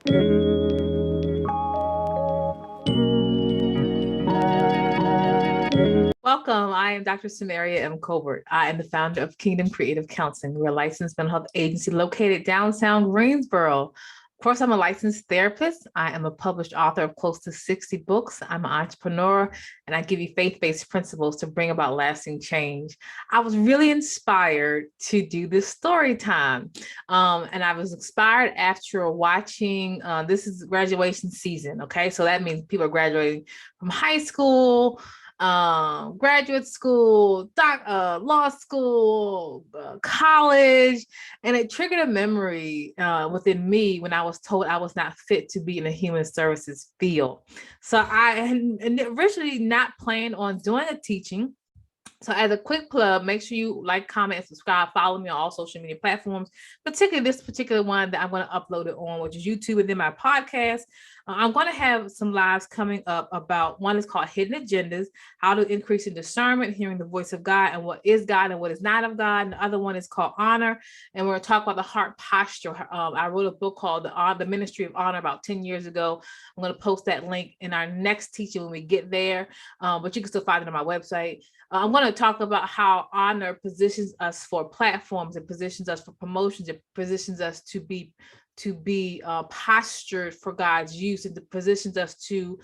Welcome. I am Dr. Samaria M. Colbert. I am the founder of Kingdom Creative Counseling. We're a licensed mental health agency located downtown Greensboro. Of course, I'm a licensed therapist. I am a published author of close to 60 books. I'm an entrepreneur, and I give you faith-based principles to bring about lasting change. I was really inspired to do this story time. And I was inspired after watching, this is graduation season, okay? So that means people are graduating from high school, graduate school, law school, college, and it triggered a memory within me when I was told I was not fit to be in the human services field. So I had originally not planned on doing a teaching. So as a quick plug, make sure you like, comment, and subscribe. Follow me on all social media platforms, particularly this particular one that I'm going to upload it on, which is YouTube, and then my podcast. I'm going to have some lives coming up about, one is called Hidden Agendas, how to increase in discernment, hearing the voice of God and what is God and what is not of God. And the other one is called Honor. And we're going to talk about the heart posture. I wrote a book called the Ministry of Honor about 10 years ago. I'm going to post that link in our next teaching when we get there. But you can still find it on my website. I'm going to talk about how honor positions us for platforms, and positions us for promotions, it positions us to be postured for God's use, and it positions us to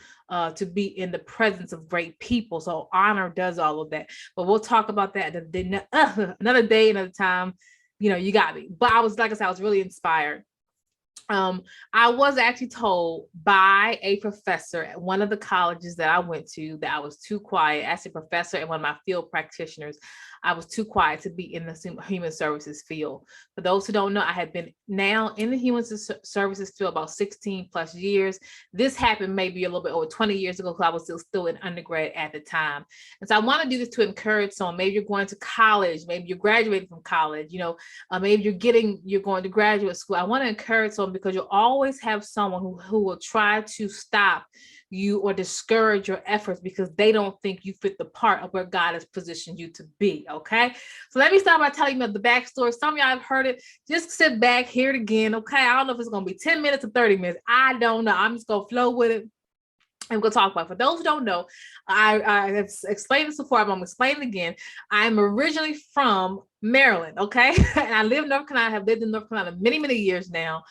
be in the presence of great people. So honor does all of that. But we'll talk about that another day, another time. You know, you got me. But I was, like I said, I was really inspired. I was actually told by a professor at one of the colleges that I went to that I was too quiet. As a professor and one of my field practitioners, I was too quiet to be in the human services field. For those who don't know, I had been now in the human services field about 16 plus years. This happened maybe a little bit over 20 years ago, because I was still in undergrad at the time. And so I want to do this to encourage someone. Maybe you're going to college, maybe you're graduating from college, maybe you're going to graduate school. I want to encourage someone, because you'll always have someone who will try to stop you or discourage your efforts because they don't think you fit the part of where God has positioned you to be. Okay. So let me start by telling you the backstory. Some of y'all have heard it. Just sit back, hear it again. Okay. I don't know if it's going to be 10 minutes or 30 minutes. I don't know. I'm just going to flow with it. I'm going to talk about it. For those who don't know, I have explained this before. I'm going to explain it again. I'm originally from Maryland. Okay. And I live in North Carolina. I have lived in North Carolina many, many years now.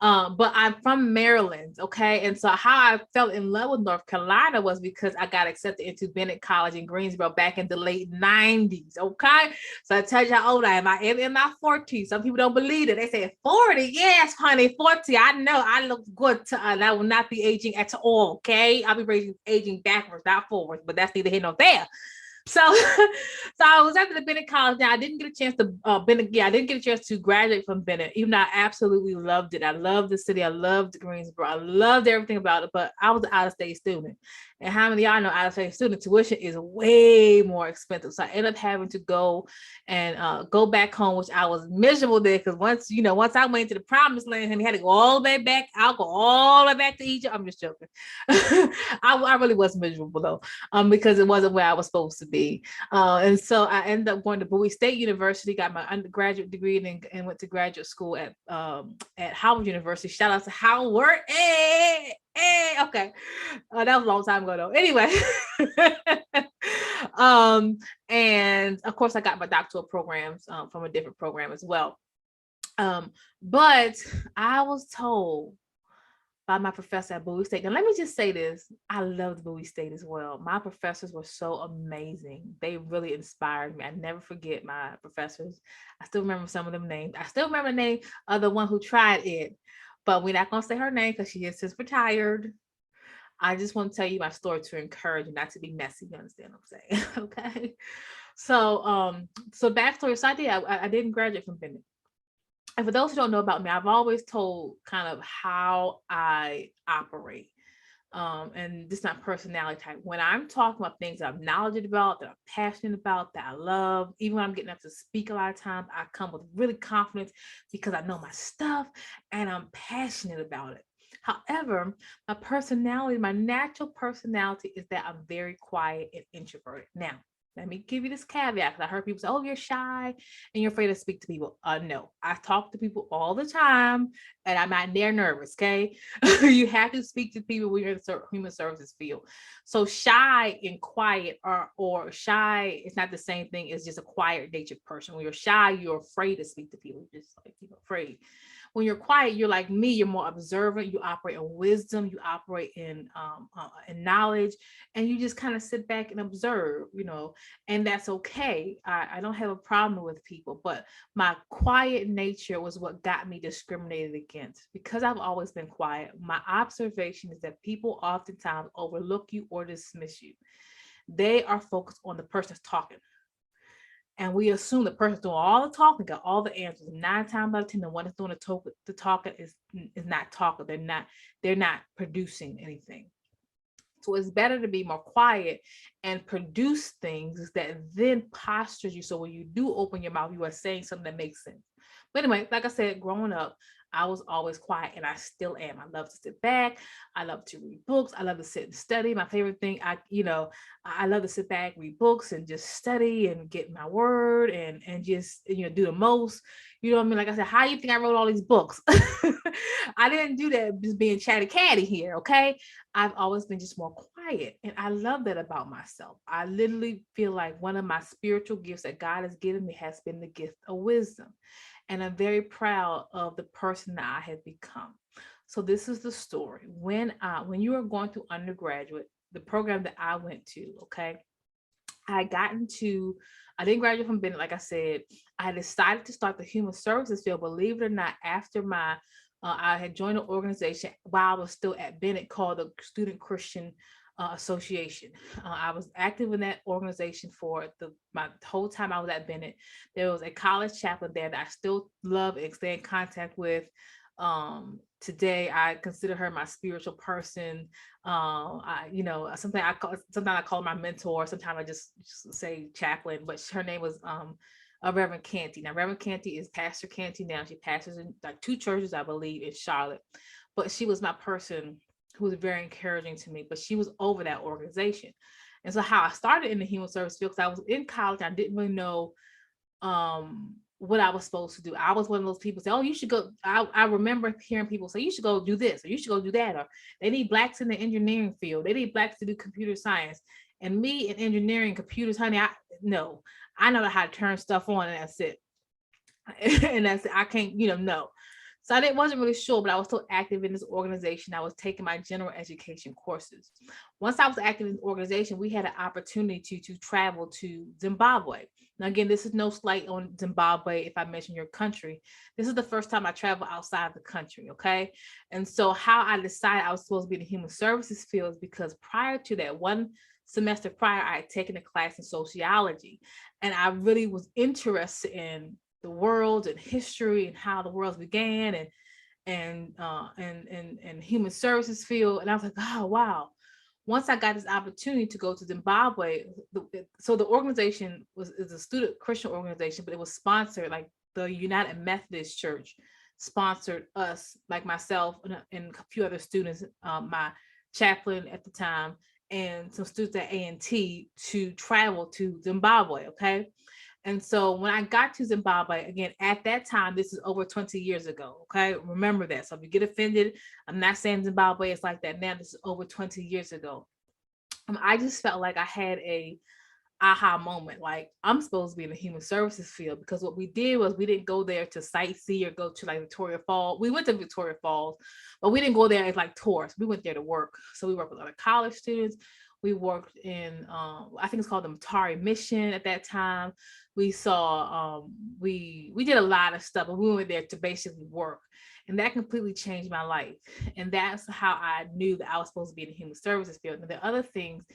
But I'm from Maryland, okay? And so how I fell in love with North Carolina was because I got accepted into Bennett College in Greensboro back in the late 90s, okay? So I tell you how old I am. I am in my 40s. Some people don't believe it. They say 40. Yes, honey, 40. I know I look good. I will not be aging at all, okay? I'll be aging backwards, not forwards, but that's neither here nor there. So I was at the Bennett College. Now I didn't get a chance to I didn't get a chance to graduate from Bennett, even though I absolutely loved it. I loved the city. I loved Greensboro. I loved everything about it, but I was an out-of-state student. And how many of y'all know out-of-state student tuition is way more expensive? So I ended up having to go back home, which I was miserable there, because once I went to the promised land and had to go all the way back, I'll go all the way back to Egypt. I'm just joking. I really was miserable though, because it wasn't where I was supposed to be. And so I ended up going to Bowie State University, got my undergraduate degree, and went to graduate school at Howard University. Shout out to Howard. Hey, okay. That was a long time ago though. Anyway. And of course I got my doctoral programs from a different program as well. But I was told by my professor at Bowie State. Now, let me just say this. I loved Bowie State as well. My professors were so amazing. They really inspired me. I never forget my professors. I still remember some of them names. I still remember the name of the one who tried it, but we're not going to say her name because she is since retired. I just want to tell you my story to encourage you, not to be messy. You understand what I'm saying? Okay. So backstory. So I didn't graduate from Bennett. And for those who don't know about me, I've always told kind of how I operate. And this is not personality type. When I'm talking about things that I'm knowledgeable about, that I'm passionate about, that I love, even when I'm getting up to speak a lot of times, I come with really confidence because I know my stuff and I'm passionate about it. However, my personality, my natural personality is that I'm very quiet and introverted. Now, Let me give you this caveat, because I heard people say, "Oh, you're shy and you're afraid to speak to people." No, I talk to people all the time, and I'm not near nervous. Okay, you have to speak to people when you're in the human services field. So shy and quiet or shy is not the same thing as just a quiet natured person. When you're shy, you're afraid to speak to people. You're just like, afraid. When you're quiet, you're like me. You're more observant. You operate in wisdom. You operate in knowledge, and you just kind of sit back and observe. And that's okay. I don't have a problem with people, but my quiet nature was what got me discriminated against. Because I've always been quiet, my observation is that people oftentimes overlook you or dismiss you. They are focused on the person talking. And we assume the person doing all the talking got all the answers. 9 times out of 10, the one that's doing the talking is not talking. They're not producing anything. So it's better to be more quiet and produce things that then postures you. So when you do open your mouth, you are saying something that makes sense. But anyway, like I said, growing up, I was always quiet, and I still am. I love to sit back. I love to read books. I love to sit and study. My favorite thing, I love to sit back, read books, and just study and get my word and just do the most. You know what I mean? Like I said, how do you think I wrote all these books? I didn't do that just being chatty catty here, okay? I've always been just more quiet, and I love that about myself. I literally feel like one of my spiritual gifts that God has given me has been the gift of wisdom, and I'm very proud of the person that I have become. So this is the story. When you are going through undergraduate, the program that I went to, okay, I got into, I didn't graduate from Bennett, like I said. I decided to start the human services field. Believe it or not, after I had joined an organization while I was still at Bennett called the Student Christian Association. I was active in that organization for my whole time I was at Bennett. There was a college chaplain there that I still love and stay in contact with. Today I consider her my spiritual person. Sometimes I call her my mentor. Sometimes I just say chaplain, but her name was Reverend Canty. Now, Reverend Canty is Pastor Canty now. She pastors in like 2 churches, I believe, in Charlotte. But she was my person who was very encouraging to me. But she was over that organization. And so how I started in the human service field, because I was in college, I didn't really know what I was supposed to do. I was one of those people say, "Oh, you should go." I remember hearing people say, "You should go do this," or "You should go do that," or "They need blacks in the engineering field. They need blacks to do computer science." And me in engineering, computers, honey, I know how to turn stuff on, and that's it. And that's it. I can't, no. So wasn't really sure, but I was still active in this organization. I was taking my general education courses. Once I was active in the organization, we had an opportunity to travel to Zimbabwe. Now, again, this is no slight on Zimbabwe if I mention your country. This is the first time I traveled outside of the country, okay? And so how I decided I was supposed to be in the human services field is because prior to that, one semester prior, I had taken a class in sociology, and I really was interested in the world and history and how the world began and human services field. And I was like, oh wow. Once I got this opportunity to go to Zimbabwe, so the organization is a student Christian organization, but it was sponsored, like the United Methodist Church sponsored us, like myself and a few other students, my chaplain at the time, and some students at A&T to travel to Zimbabwe. Okay. And so when I got to Zimbabwe, again, at that time, this is over 20 years ago. Okay. Remember that. So if you get offended, I'm not saying Zimbabwe is like that now. This is over 20 years ago. I just felt like I had a aha moment. Like, I'm supposed to be in the human services field, because what we did was we didn't go there to sightsee or go to like Victoria Falls. We went to Victoria Falls, but we didn't go there as like tourists. We went there to work. So we worked with other college students. We worked in, I think it's called the Matari Mission at that time. We saw, we did a lot of stuff, but we went there to basically work. And that completely changed my life. And that's how I knew that I was supposed to be in the human services field. And the other things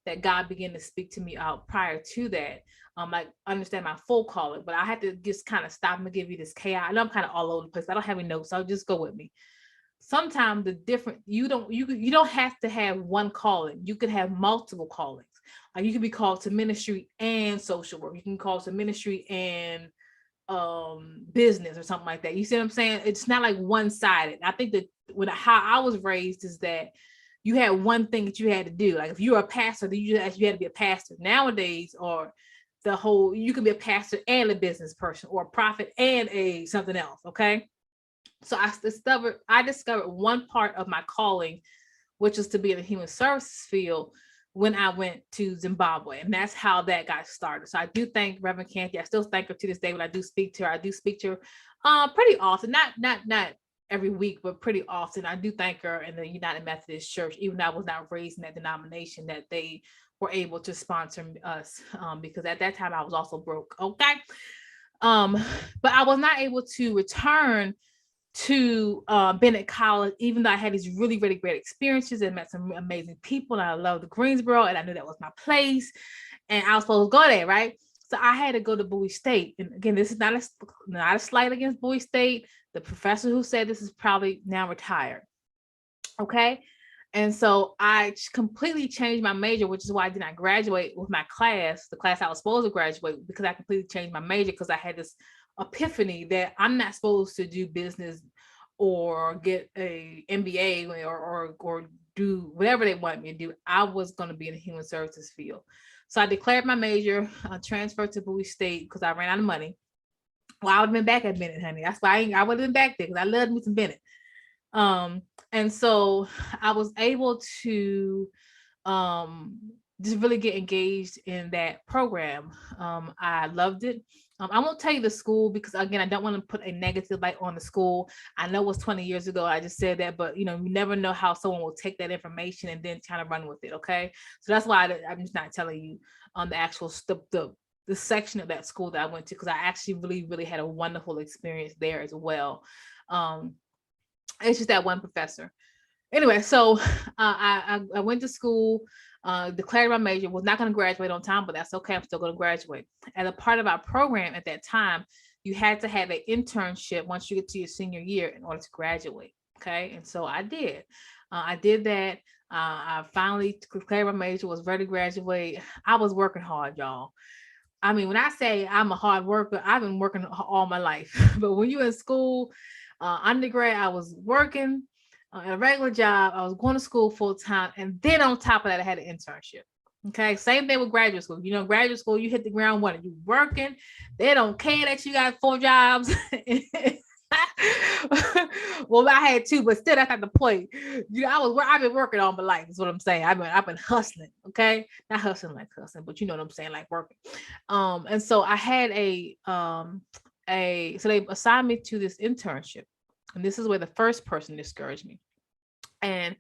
that God began to speak to me out prior to that, like understand my full calling, but I had to just kind of stop and give you this chaos. I know I'm kind of all over the place. I don't have any notes, so just go with me. Sometimes you don't have to have one calling. You could have multiple callings. Like, you could be called to ministry and social work. You can call to ministry and business or something like that. You see what I'm saying? It's not like one-sided. I think that how I was raised is that you had one thing that you had to do. Like if you were a pastor, then you had to be a pastor. Nowadays, or the whole, you can be a pastor and a business person, or a prophet and a something else. Okay. So I discovered one part of my calling, which is to be in the human services field, when I went to Zimbabwe. And that's how that got started. So I do thank Reverend Canty. I still thank her to this day when I do speak to her. I do speak to her pretty often, not every week, but pretty often. I do thank her in the United Methodist Church, even though I was not raised in that denomination, that they were able to sponsor us, because at that time I was also broke. Okay. But I was not able to return to Bennett College, even though I had these really, really great experiences and met some amazing people. And I loved Greensboro, and I knew that was my place. And I was supposed to go there, right? So I had to go to Bowie State. And again, this is not a slight against Bowie State. The professor who said this is probably now retired. Okay. And so I completely changed my major, which is why I did not graduate with my class, the class I was supposed to graduate, because I completely changed my major, because I had this epiphany that I'm not supposed to do business or get a MBA or do whatever they want me to do. I was going to be in the human services field. So I declared my major, transferred to Bowie State because I ran out of money. Well, I would have been back at Bennett, honey. That's why I would have been back there, because I loved me some Bennett. And so I was able to just really get engaged in that program. I loved it. I won't tell you the school, because again, I don't want to put a negative light on the school. I know it was 20 years ago. I just said that, but you never know how someone will take that information and then kind of run with it. Okay. So that's why I'm just not telling you the actual the section of that school that I went to, because I actually really, really had a wonderful experience there as well. It's just that one professor. Anyway, so I went to school, declared my major, was not going to graduate on time, but that's okay. I'm still going to graduate. As a part of our program at that time, you had to have an internship once you get to your senior year in order to graduate. Okay. And so I did. I did that. I finally declared my major, was ready to graduate. I was working hard, y'all. I mean, when I say I'm a hard worker, I've been working all my life. But when you're in school, undergrad, I was working a regular job. I was going to school full time. And then on top of that, I had an internship. Okay. Same thing with graduate school. Graduate school, you hit the ground running. You working. They don't care that you got 4 jobs. Well, I had 2, but still, that's not the point. I've been working all my life. Is what I'm saying. I've been hustling. Okay, not hustling like hustling, but you know what I'm saying, like working. And so I had so they assigned me to this internship, and this is where the first person discouraged me. And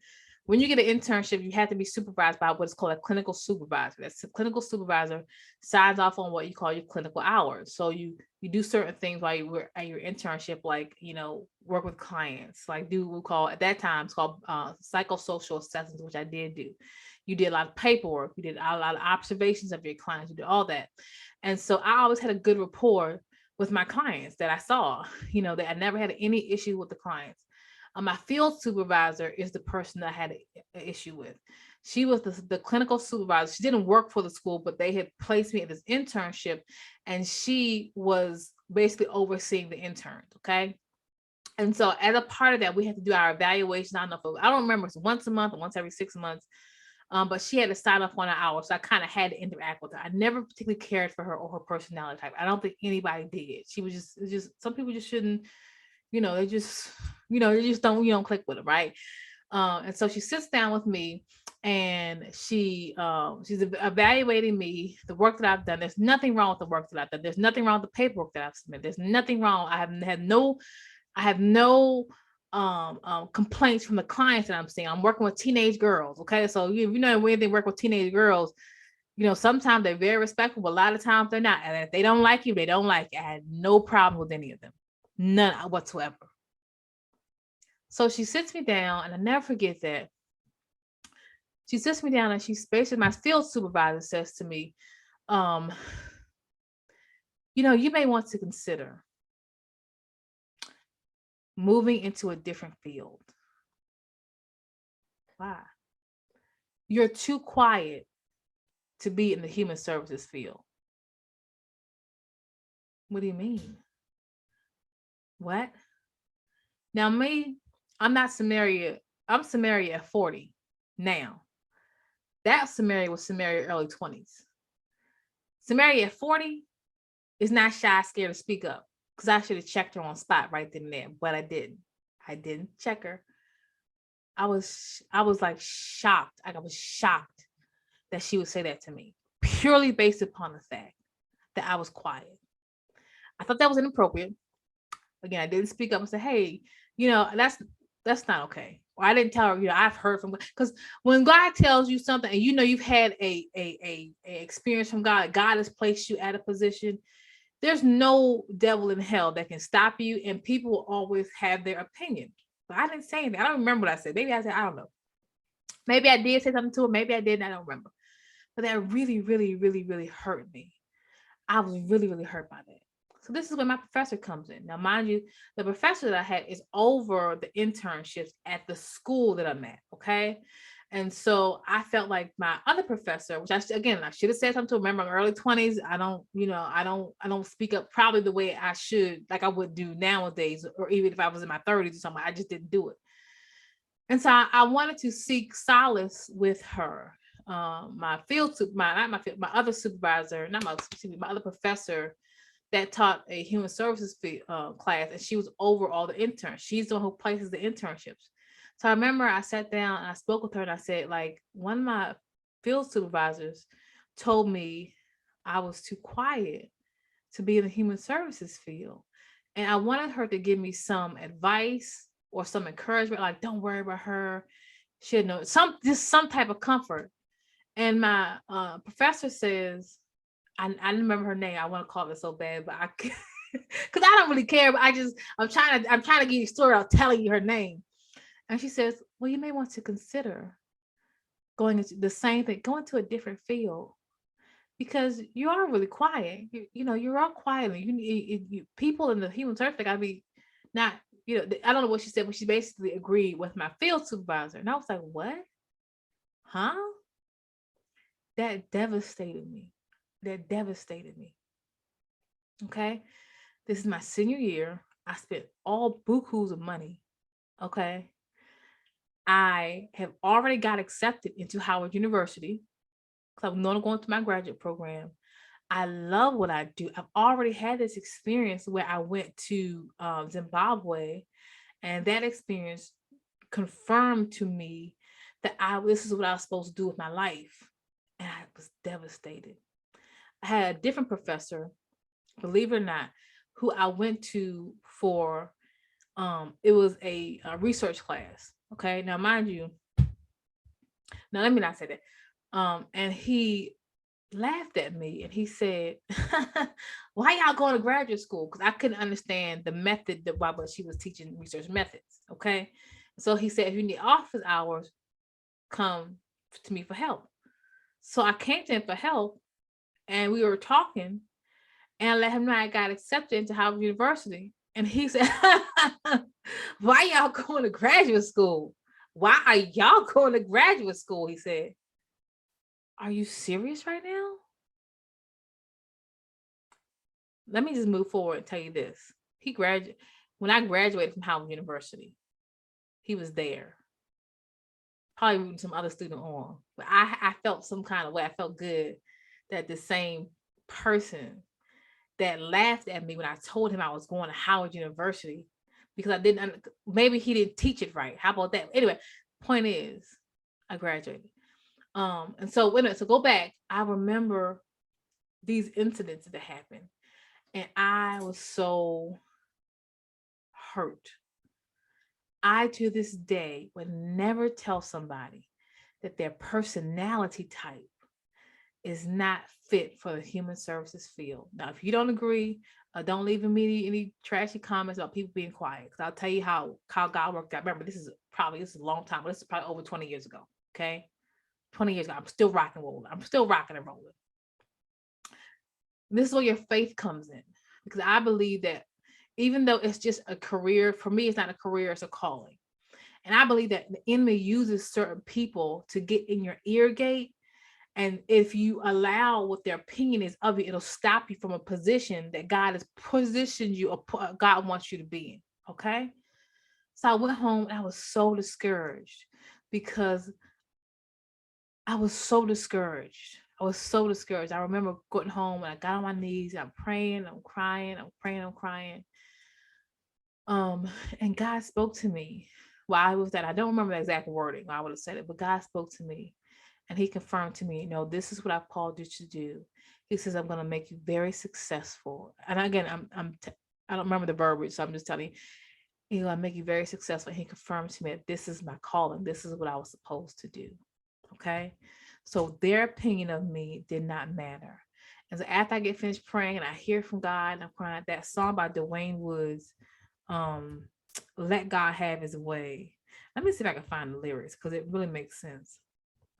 when you get an internship, you have to be supervised by what is called a clinical supervisor. That's a clinical supervisor signs off on what you call your clinical hours. So you do certain things while you were at your internship, like work with clients, like do what we call at that time it's called psychosocial assessments, which I did do. You did a lot of paperwork, you did a lot of observations of your clients, you did all that. And so I always had a good rapport with my clients that I saw, that I never had any issue with the clients. My field supervisor is the person that I had an issue with. She was the clinical supervisor. She didn't work for the school, but they had placed me in this internship, and she was basically overseeing the interns. Okay. And so as a part of that, we had to do our evaluation. I don't remember, it's once a month or once every 6 months. But she had to sign off on an hour. So I kind of had to interact with her. I never particularly cared for her or her personality type. I don't think anybody did. She was just some people just shouldn't, they just don't click with her, right? And so she sits down with me, and she's evaluating me, the work that I've done. There's nothing wrong with the work that I've done. There's nothing wrong with the paperwork that I've submitted. There's nothing wrong. I have no complaints from the clients that I'm seeing. I'm working with teenage girls. Okay. So when they work with teenage girls, sometimes they're very respectful, but a lot of times they're not. And if they don't like you, they don't like you. I had no problem with any of them. None whatsoever. So she sits me down, and I never forget that. She sits me down, and she's basically, my field supervisor says to me, you may want to consider moving into a different field. Why? You're too quiet to be in the human services field. What do you mean? What? Now, me, I'm not Samaria. I'm Samaria at 40. Now, that Samaria was Samaria early 20s. Samaria at 40 is not shy, scared to speak up. Because I should have checked her on spot right then and there, but I didn't. I didn't check her. I was like shocked. Like I was shocked that she would say that to me, purely based upon the fact that I was quiet. I thought that was inappropriate. Again, I didn't speak up and say, "Hey, that's not okay." Or I didn't tell her, I've heard from, because when God tells you something and you've had a experience from God, God has placed you at a position. There's no devil in hell that can stop you, and people will always have their opinion. But I didn't say anything. I don't remember what I said. Maybe I said, I don't know. Maybe I did say something to her. Maybe I didn't. I don't remember. But that really, really, really, really hurt me. I was really, really hurt by that. So this is where my professor comes in. Now, mind you, the professor that I had is over the internships at the school that I'm at. Okay. And so I felt like my other professor, which I should have said something to. Remember, I'm early 20s. I don't speak up probably the way I should, like I would do nowadays, or even if I was in my 30s or something. I just didn't do it. And so I wanted to seek solace with her. My field, my other supervisor, not my, excuse me, my other professor that taught a human services class, and she was over all the interns. She's the one who places the internships. So I remember I sat down and I spoke with her, and I said, like, one of my field supervisors told me I was too quiet to be in the human services field. And I wanted her to give me some advice or some encouragement, like, don't worry about her. She had some type of comfort. And my professor says, I didn't remember her name. I want to call it so bad, but I because I don't really care. But I'm trying to get you a story. I'll tell you her name. And she says, well, you may want to consider going into the same thing, going to a different field, because you are really quiet. You're all quiet. People in the human service, they gotta be not. I don't know what she said, but she basically agreed with my field supervisor, and I was like, what? Huh? That devastated me. That devastated me. Okay. This is my senior year. I spent all bukus of money. Okay. I have already got accepted into Howard University because I'm going to go into my graduate program. I love what I do. I've already had this experience where I went to Zimbabwe, and that experience confirmed to me that this is what I was supposed to do with my life. And I was devastated. I had a different professor, believe it or not, who I went to for it was a research class. Okay, now mind you, now let me not say that. And he laughed at me and he said, why y'all going to graduate school? Because I couldn't understand the method that what she was teaching, research methods. Okay. So he said, if you need office hours, come to me for help. So I came to him for help, and we were talking, and I let him know I got accepted into Howard University. And he said, why y'all going to graduate school? Why are y'all going to graduate school? He said, are you serious right now? Let me just move forward and tell you this. When I graduated from Howard University, he was there. Probably rooting some other student on. But I felt some kind of way. I felt good that the same person that laughed at me when I told him I was going to Howard University, because maybe he didn't teach it right. How about that? Anyway, point is, I graduated. And so go back, I remember these incidents that happened, and I was so hurt. I, to this day, would never tell somebody that their personality type is not fit for the human services field. Now, if you don't agree, don't leave me any trashy comments about people being quiet, because I'll tell you how God worked out. Remember, this is a long time, but this is probably over 20 years ago. Okay. 20 years ago, I'm still rocking and rolling. I'm still rocking and rolling. This is where your faith comes in, because I believe that even though it's just a career, for me, it's not a career, it's a calling. And I believe that the enemy uses certain people to get in your ear gate. And if you allow what their opinion is of you, it'll stop you from a position that God has positioned you, or God wants you to be in. Okay. So I went home and I was so discouraged, because I was so discouraged. I was so discouraged. I remember going home and I got on my knees. I'm praying. I'm crying. I'm praying. I'm crying. Um, and God spoke to me while I was that. I don't remember the exact wording. I would have said it, but God spoke to me, and He confirmed to me, "No, this is what I've called you to do." He says, "I'm going to make you very successful." And again, I don't remember the verbiage, so I'm just telling you, He's going to make you very successful. And He confirmed to me that this is my calling. This is what I was supposed to do. Okay. So their opinion of me did not matter. And so after I get finished praying and I hear from God and I'm crying, that song by Dwayne Woods, um, Let God Have His Way. Let me see if I can find the lyrics because it really makes sense.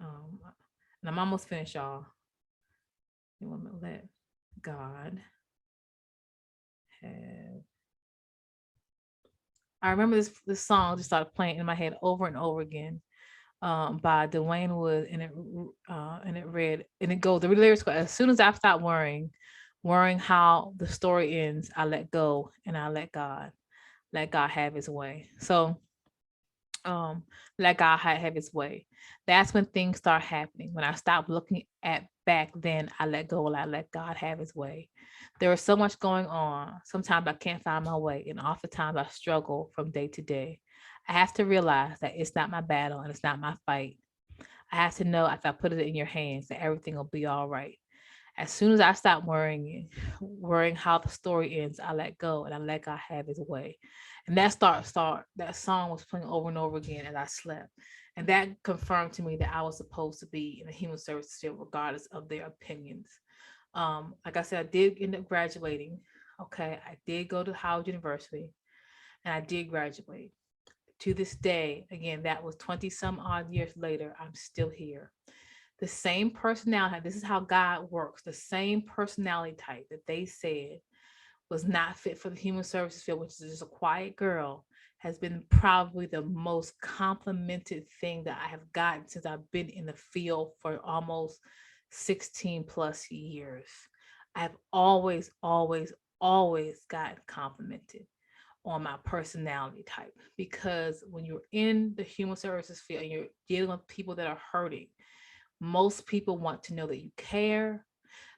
And I'm almost finished, y'all. You want me to let God have. I remember this song just started playing in my head over and over again. By Dwayne Wood, and it read, and it goes, the lyrics go, as soon as I stop worrying how the story ends, I let go and I let God have His way. So let God have His way. That's when things start happening. When I stop looking at back, then I let go and I let God have His way. There is so much going on. Sometimes I can't find my way, and oftentimes I struggle from day to day. I have to realize that it's not my battle and it's not my fight. I have to know if I put it in your hands that everything will be all right. As soon as I stop worrying how the story ends, I let go and I let God have His way. And that song was playing over and over again as I slept. And that confirmed to me that I was supposed to be in the human services field regardless of their opinions. Like I said, I did end up graduating. Okay, I did go to Howard University and I did graduate. To this day, again, that was 20 some odd years later, I'm still here. The same personality, this is how God works, the same personality type that they said was not fit for the human services field, which is just a quiet girl, has been probably the most complimented thing that I have gotten since I've been in the field for almost 16 plus years. I've always gotten complimented on my personality type because when you're in the human services field and you're dealing with people that are hurting, most people want to know that you care.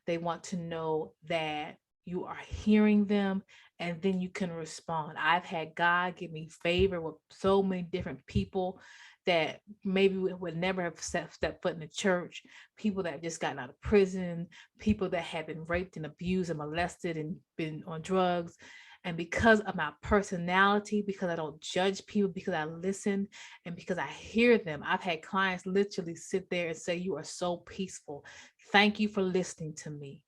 They want to know that you are hearing them and then you can respond. I've had God give me favor with so many different people that maybe would never have stepped foot in the church, people that have just gotten out of prison, people that have been raped and abused and molested and been on drugs. And because of my personality, because I don't judge people, because I listen and because I hear them, I've had clients literally sit there and say, "You are so peaceful. Thank you for listening to me."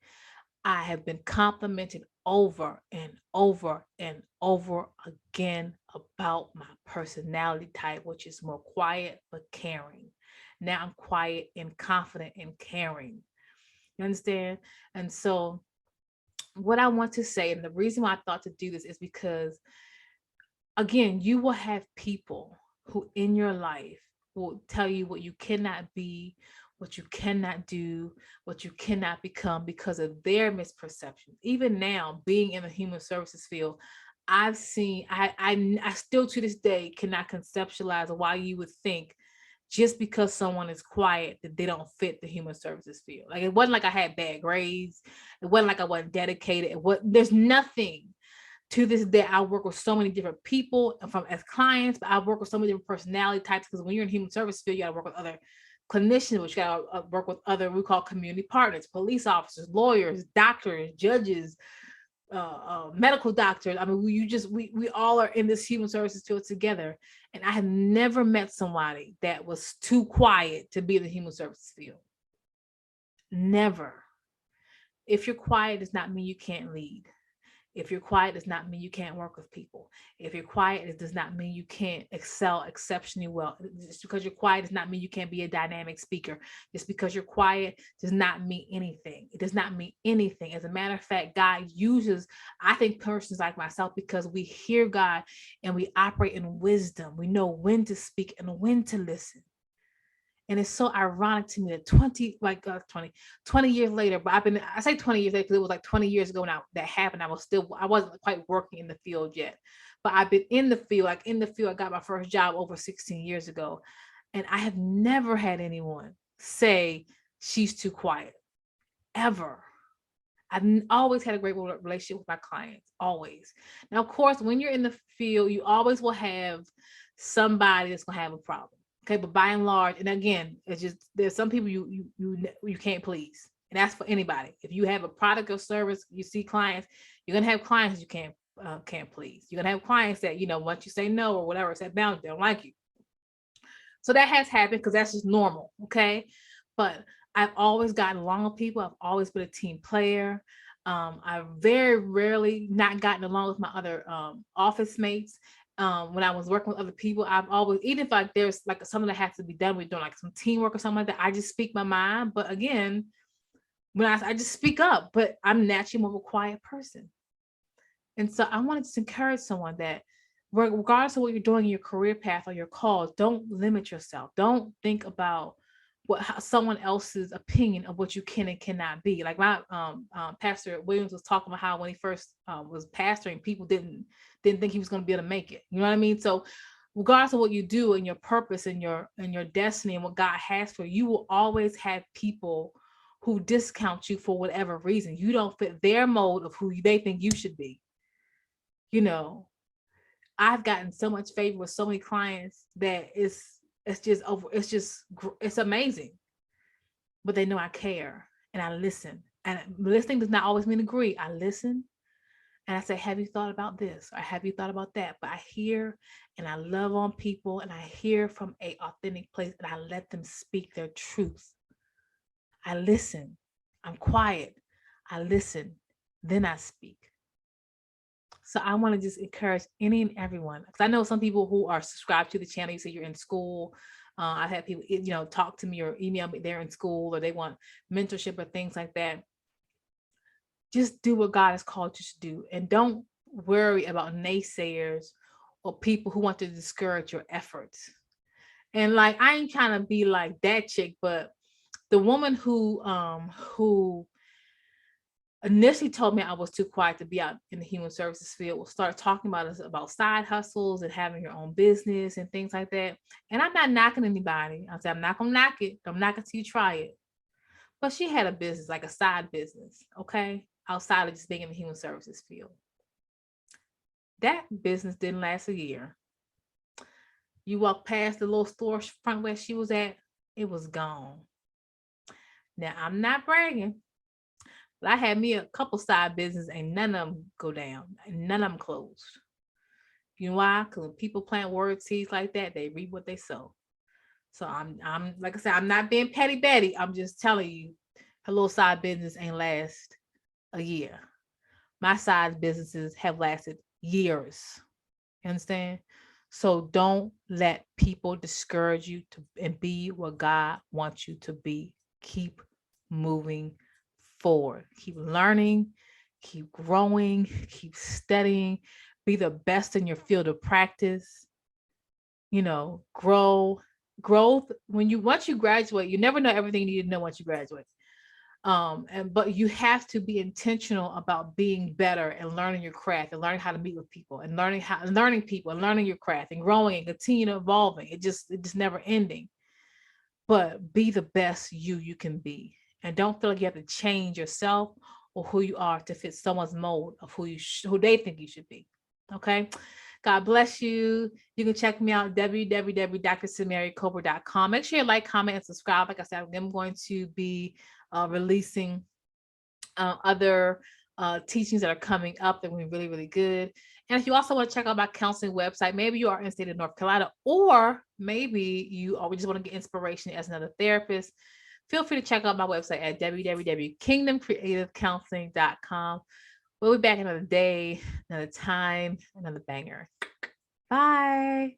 I have been complimented over and over and over again about my personality type, which is more quiet but caring. Now I'm quiet and confident and caring. You understand? And so, what I want to say, and the reason why I thought to do this is because, again, you will have people who in your life will tell you what you cannot be, what you cannot do, what you cannot become because of their misperceptions. Even now, being in the human services field, I've seen, I still to this day cannot conceptualize why you would think just because someone is quiet that they don't fit the human services field. Like it wasn't like I had bad grades. It wasn't like I wasn't dedicated. There's nothing. To this day, I work with so many different people from as clients, but I work with so many different personality types because when you're in human service field, you got to work with other clinicians, which you got to work with other, we call community partners, police officers, lawyers, doctors, judges, medical doctors. I mean, we all are in this human services field together. And I have never met somebody that was too quiet to be in the human services field. Never. If you're quiet, does not mean you can't lead. If you're quiet, does not mean you can't work with people. If you're quiet, it does not mean you can't excel exceptionally well. Just because you're quiet does not mean you can't be a dynamic speaker. Just because you're quiet does not mean anything. It does not mean anything. As a matter of fact, God uses, I think, persons like myself because we hear God and we operate in wisdom. We know when to speak and when to listen. And it's so ironic to me that 20 years later, but I say 20 years later because it was like 20 years ago now that happened. I wasn't quite working in the field yet, but I've been in the field, I got my first job over 16 years ago. And I have never had anyone say she's too quiet, ever. I've always had a great relationship with my clients, always. Now, of course, when you're in the field, you always will have somebody that's gonna have a problem. Okay, but by and large, and again, it's just there's some people you can't please, and that's for anybody. If you have a product or service, you see clients, you're gonna have clients you can't please. You're gonna have clients that once you say no or whatever, it's that boundary, they don't like you. So that has happened because that's just normal. Okay, but I've always gotten along with people. I've always been a team player. I've very rarely not gotten along with my other office mates. When I was working with other people, I've always, even if like there's like something that has to be done, we're doing like some teamwork or something like that, I just speak my mind. But again, when I just speak up, but I'm naturally more of a quiet person. And so I wanted to encourage someone that regardless of what you're doing in your career path or your calls, don't limit yourself. Don't think about someone else's opinion of what you can and cannot be. Like my Pastor Williams was talking about how when he first was pastoring, people didn't think he was going to be able to make it. You know what I mean? So regardless of what you do and your purpose and your destiny and what God has for you, you will always have people who discount you for whatever reason. You don't fit their mold of who they think you should be. I've gotten so much favor with so many clients that it's amazing. But they know I care and I listen. And listening does not always mean agree. I listen and I say, have you thought about this? Or have you thought about that? But I hear and I love on people and I hear from an authentic place and I let them speak their truth. I listen. I'm quiet. I listen. Then I speak. So I want to just encourage any and everyone, because I know some people who are subscribed to the channel, you say you're in school. I've had people, talk to me or email me, they're in school or they want mentorship or things like that. Just do what God has called you to do. And don't worry about naysayers or people who want to discourage your efforts. And like, I ain't trying to be like that chick, but the woman who initially told me I was too quiet to be out in the human services field, will start talking about us about side hustles and having your own business and things like that. And I'm not knocking anybody. I said, I'm not gonna knock it. I'm not gonna see you try it. But she had a business, like a side business, okay, outside of just being in the human services field. That business didn't last a year. You walk past the little store front where she was at, it was gone. Now I'm not bragging. But I had me a couple side business and none of them go down. And none of them closed. You know why? Because when people plant word seeds like that, they reap what they sow. So I'm like I said, I'm not being petty Betty. I'm just telling you, her little side business ain't last a year. My side businesses have lasted years. You understand? So don't let people discourage you to and be what God wants you to be. Keep moving forward. Keep learning, keep growing, keep studying, be the best in your field of practice. Grow. Growth. Once you graduate, you never know everything you need to know once you graduate. But you have to be intentional about being better and learning your craft and learning how to meet with people and learning people and learning your craft and growing and continue evolving. It just never ending. But be the best you can be. And don't feel like you have to change yourself or who you are to fit someone's mold of who they think you should be. Okay. God bless you. You can check me out www.drsamariacobra.com. Make sure you like, comment, and subscribe. Like I said, I'm going to be releasing other teachings that are coming up that will be really, really good. And if you also want to check out my counseling website, maybe you are in the state of North Carolina, or maybe you just want to get inspiration as another therapist, feel free to check out my website at www.kingdomcreativecounseling.com. We'll be back another day, another time, another banger. Bye.